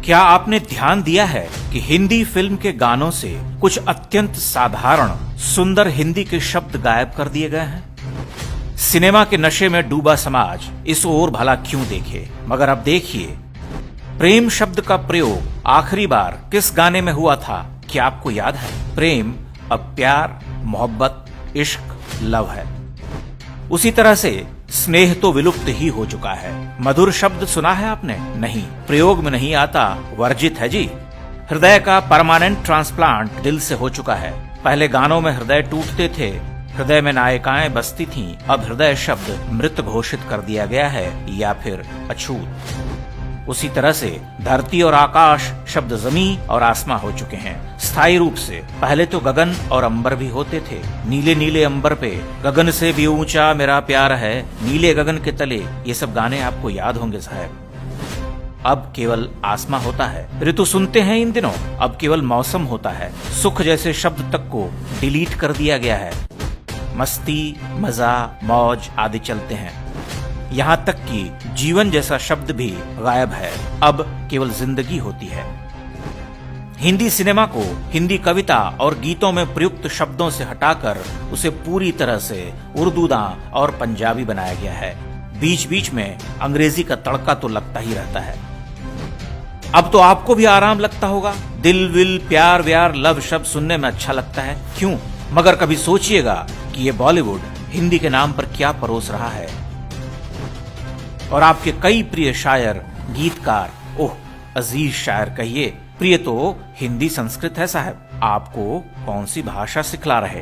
क्या आपने ध्यान दिया है कि हिंदी फिल्म के गानों से कुछ अत्यंत साधारण सुंदर हिंदी के शब्द गायब कर दिए गए हैं? सिनेमा के नशे में डूबा समाज इस ओर भला क्यों देखे, मगर अब देखिए, प्रेम शब्द का प्रयोग आखिरी बार किस गाने में हुआ था? क्या आपको याद है? प्रेम अब प्यार, मोहब्बत, इश्क, लव है। उसी तरह से स्नेह तो विलुप्त ही हो चुका है। मधुर शब्द सुना है आपने? नहीं, प्रयोग में नहीं आता, वर्जित है जी। हृदय का परमानेंट ट्रांसप्लांट दिल से हो चुका है। पहले गानों में हृदय टूटते थे, हृदय में नायिकाएं बसती थीं, अब हृदय शब्द मृत घोषित कर दिया गया है या फिर अछूत। उसी तरह से धरती और आकाश शब्द जमीन और आसमां हो चुके हैं स्थायी रूप से। पहले तो गगन और अंबर भी होते थे। नीले नीले अंबर पे गगन से भी ऊंचा मेरा प्यार है, नीले गगन के तले, ये सब गाने आपको याद होंगे साहब। अब केवल आसमां होता है। ऋतु सुनते हैं इन दिनों? अब केवल मौसम होता है। सुख जैसे शब्द तक को डिलीट कर दिया गया है। मस्ती, मजा, मौज आदि चलते हैं। यहाँ तक कि जीवन जैसा शब्द भी गायब है। अब केवल जिंदगी होती है। हिंदी सिनेमा को हिंदी कविता और गीतों में प्रयुक्त शब्दों से हटाकर उसे पूरी तरह से उर्दूदा और पंजाबी बनाया गया है। बीच बीच में अंग्रेजी का तड़का तो लगता ही रहता है। अब तो आपको भी आराम लगता होगा। दिल विल, प्यार व्यार, लव शब्द सुनने में अच्छा लगता है, क्यों? मगर कभी सोचिएगा कि ये बॉलीवुड हिंदी के नाम पर क्या परोस रहा है। और आपके कई प्रिय शायर, गीतकार, ओह अजीज शायर कहिए, प्रिय तो हिंदी संस्कृत है साहब, आपको कौन सी भाषा सिखला रहे।